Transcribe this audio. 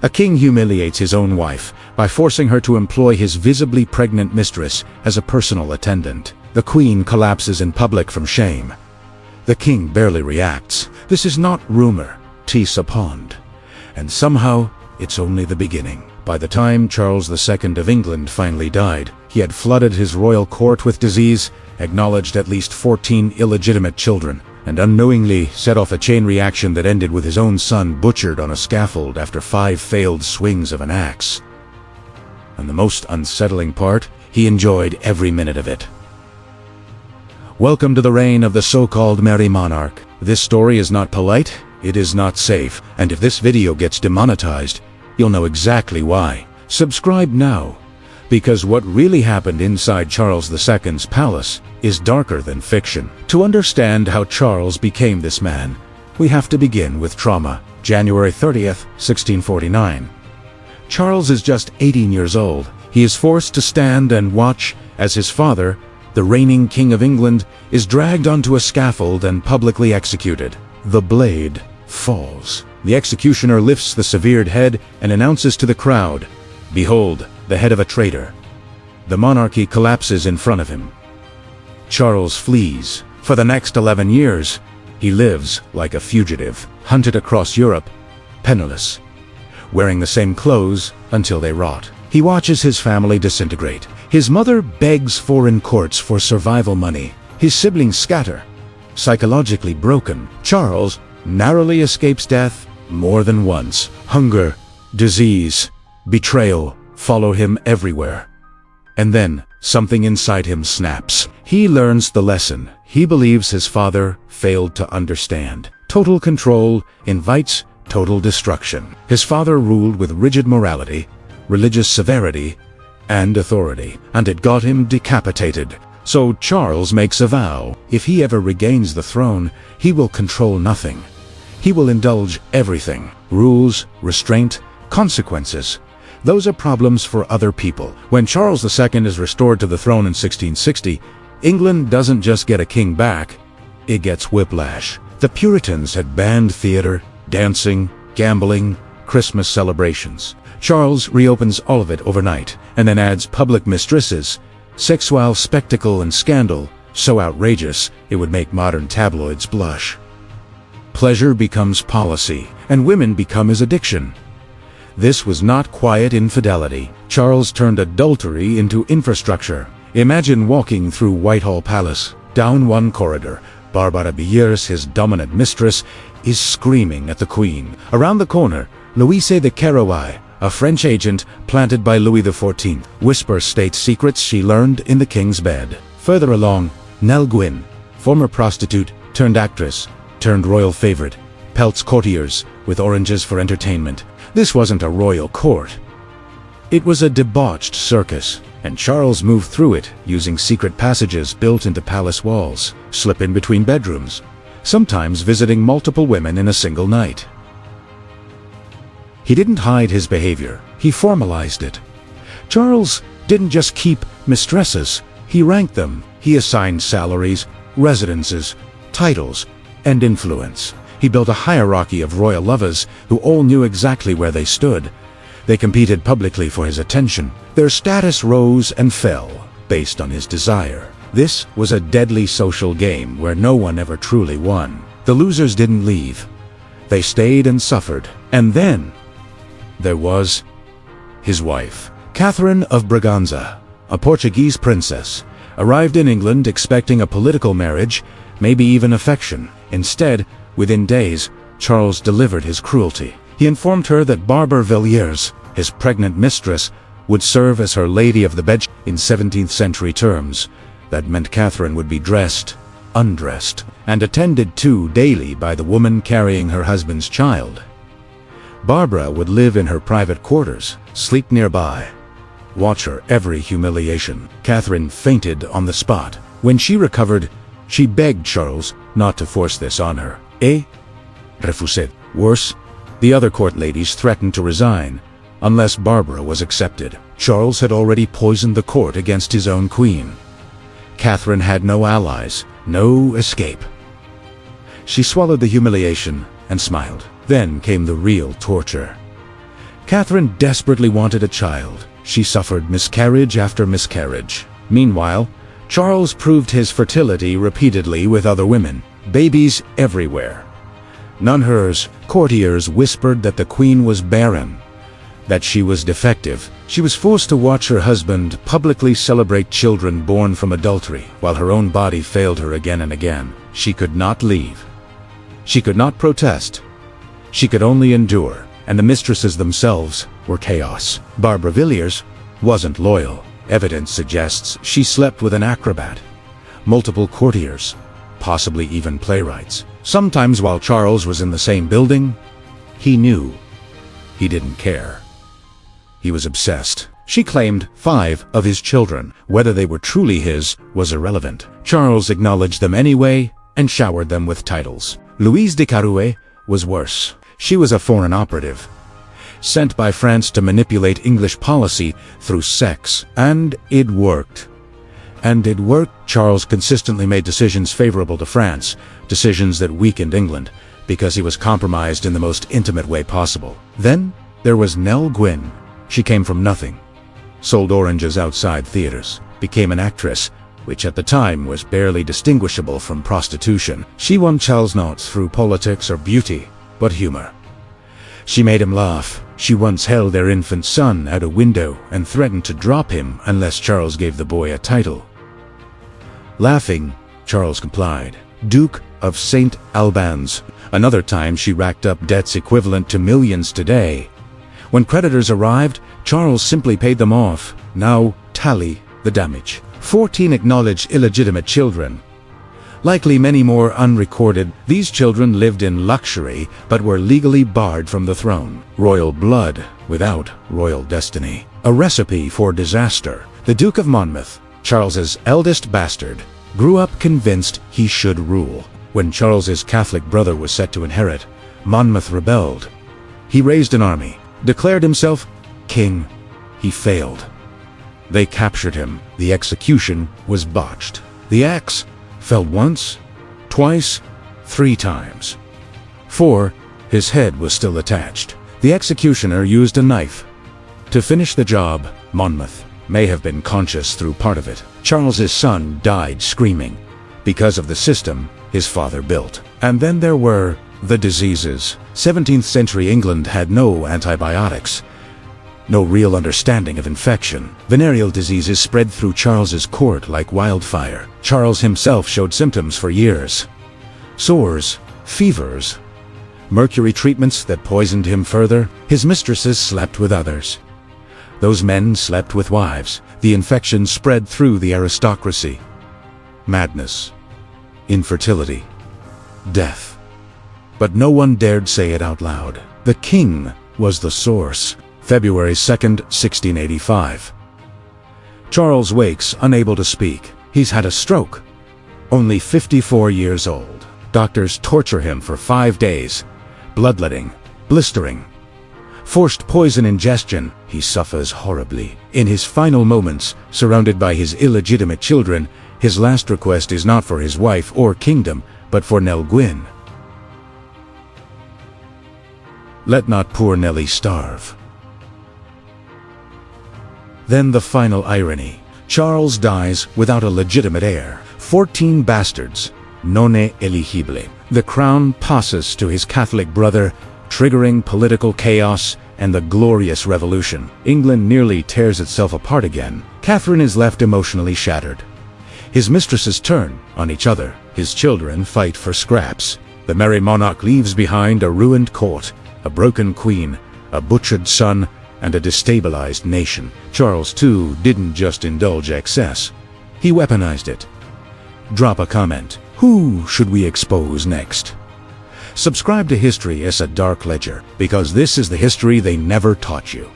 A king humiliates his own wife by forcing her to employ his visibly pregnant mistress as a personal attendant. The queen collapses in public from shame. The king barely reacts. This is not rumor, 'tis a pond. And somehow, it's only the beginning. By the time Charles II of England finally died, he had flooded his royal court with disease, acknowledged at least 14 illegitimate children, and unknowingly set off a chain reaction that ended with his own son butchered on a scaffold after 5 failed swings of an axe. And the most unsettling part, he enjoyed every minute of it. Welcome to the reign of the so-called Merry Monarch. This story is not polite, it is not safe, and if this video gets demonetized, you'll know exactly why. Subscribe now, because what really happened inside Charles II's palace is darker than fiction. To understand how Charles became this man, we have to begin with trauma. January 30th, 1649. Charles is just 18 years old. He is forced to stand and watch as his father, the reigning King of England, is dragged onto a scaffold and publicly executed. The blade falls. The executioner lifts the severed head and announces to the crowd, "Behold, the head of a traitor." The monarchy collapses in front of him. Charles flees. For the next 11 years, he lives like a fugitive, hunted across Europe, penniless, wearing the same clothes until they rot. He watches his family disintegrate. His mother begs foreign courts for survival money. His siblings scatter. Psychologically broken, Charles narrowly escapes death more than once. Hunger, disease, betrayal follow him everywhere. And then, something inside him snaps. He learns the lesson he believes his father failed to understand. Total control invites total destruction. His father ruled with rigid morality, religious severity, and authority, and it got him decapitated. So Charles makes a vow. If he ever regains the throne, he will control nothing. He will indulge everything. Rules, restraint, consequences. Those are problems for other people. When Charles II is restored to the throne in 1660, England doesn't just get a king back, it gets whiplash. The Puritans had banned theater, dancing, gambling, Christmas celebrations. Charles reopens all of it overnight, and then adds public mistresses, sexual spectacle and scandal, so outrageous it would make modern tabloids blush. Pleasure becomes policy, and women become his addiction. This was not quiet infidelity. Charles turned adultery into infrastructure. Imagine walking through Whitehall Palace. Down one corridor, Barbara Billers, his dominant mistress, is screaming at the Queen. Around the corner, Louise de Carouaille, a French agent planted by Louis XIV, whispers state secrets she learned in the king's bed. Further along, Nell Gwyn, former prostitute turned actress, turned royal favorite, pelts courtiers with oranges for entertainment. This wasn't a royal court. It was a debauched circus, and Charles moved through it using secret passages built into palace walls, slip in between bedrooms, sometimes visiting multiple women in a single night. He didn't hide his behavior, he formalized it. Charles didn't just keep mistresses, he ranked them. He assigned salaries, residences, titles, and influence. He built a hierarchy of royal lovers who all knew exactly where they stood. They competed publicly for his attention. Their status rose and fell based on his desire. This was a deadly social game where no one ever truly won. The losers didn't leave. They stayed and suffered. And then there was his wife, Catherine of Braganza, a Portuguese princess, arrived in England expecting a political marriage, maybe even affection. Instead, within days, Charles delivered his cruelty. He informed her that Barbara Villiers, his pregnant mistress, would serve as her lady of the bed. In 17th century terms, that meant Catherine would be dressed, undressed, and attended to daily by the woman carrying her husband's child. Barbara would live in her private quarters, sleep nearby, watch her every humiliation. Catherine fainted on the spot. When she recovered, she begged Charles not to force this on her. Refusé. Worse, the other court ladies threatened to resign unless Barbara was accepted. Charles had already poisoned the court against his own queen. Catherine had no allies, no escape. She swallowed the humiliation and smiled. Then came the real torture. Catherine desperately wanted a child. She suffered miscarriage after miscarriage. Meanwhile, Charles proved his fertility repeatedly with other women. Babies everywhere. None hers. Courtiers whispered that the queen was barren, that she was defective. She was forced to watch her husband publicly celebrate children born from adultery, while her own body failed her again and again. She could not leave. She could not protest. She could only endure, and the mistresses themselves were chaos. Barbara Villiers wasn't loyal. Evidence suggests she slept with an acrobat, multiple courtiers, possibly even playwrights. Sometimes while Charles was in the same building, he knew. He didn't care. He was obsessed. She claimed 5 of his children. Whether they were truly his was irrelevant. Charles acknowledged them anyway and showered them with titles. Louise de Carouet was worse. She was a foreign operative, sent by France to manipulate English policy through sex. And it worked. Charles consistently made decisions favorable to France, decisions that weakened England, because he was compromised in the most intimate way possible. Then there was Nell Gwyn. She came from nothing, sold oranges outside theaters, became an actress, which at the time was barely distinguishable from prostitution. She won Charles not through politics or beauty, but humor. She made him laugh. She once held their infant son out a window and threatened to drop him unless Charles gave the boy a title. Laughing, Charles complied. Duke of St. Albans. Another time she racked up debts equivalent to millions today. When creditors arrived, Charles simply paid them off. Now tally the damage. 14 acknowledged illegitimate children. Likely many more unrecorded. These children lived in luxury, but were legally barred from the throne. Royal blood without royal destiny. A recipe for disaster. The Duke of Monmouth, Charles's eldest bastard, grew up convinced he should rule. When Charles's Catholic brother was set to inherit, Monmouth rebelled. He raised an army, declared himself king. He failed. They captured him. The execution was botched. The axe fell once, twice, 3 times. 4, his head was still attached. The executioner used a knife. To finish the job, Monmouth may have been conscious through part of it. Charles's son died screaming because of the system his father built. And then there were the diseases. 17th century England had no antibiotics, no real understanding of infection. Venereal diseases spread through Charles's court like wildfire. Charles himself showed symptoms for years. Sores, fevers, mercury treatments that poisoned him further. His mistresses slept with others. Those men slept with wives. The infection spread through the aristocracy. Madness, infertility, death. But no one dared say it out loud. The king was the source. February 2nd, 1685. Charles wakes, unable to speak. He's had a stroke. Only 54 years old. Doctors torture him for 5 days. Bloodletting, blistering, forced poison ingestion. He suffers horribly. In his final moments, surrounded by his illegitimate children, his last request is not for his wife or kingdom, but for Nell Gwyn. Let not poor Nellie starve. Then the final irony. Charles dies without a legitimate heir. 14 bastards, non eligible. The crown passes to his Catholic brother, triggering political chaos and the glorious revolution. England nearly tears itself apart again. Catherine is left emotionally shattered. His mistresses turn on each other. His children fight for scraps. The merry monarch leaves behind a ruined court, a broken queen, a butchered son, and a destabilized nation. Charles, too, didn't just indulge excess. He weaponized it. Drop a comment. Who should we expose next? Subscribe to History as a Dark Ledger, because this is the history they never taught you.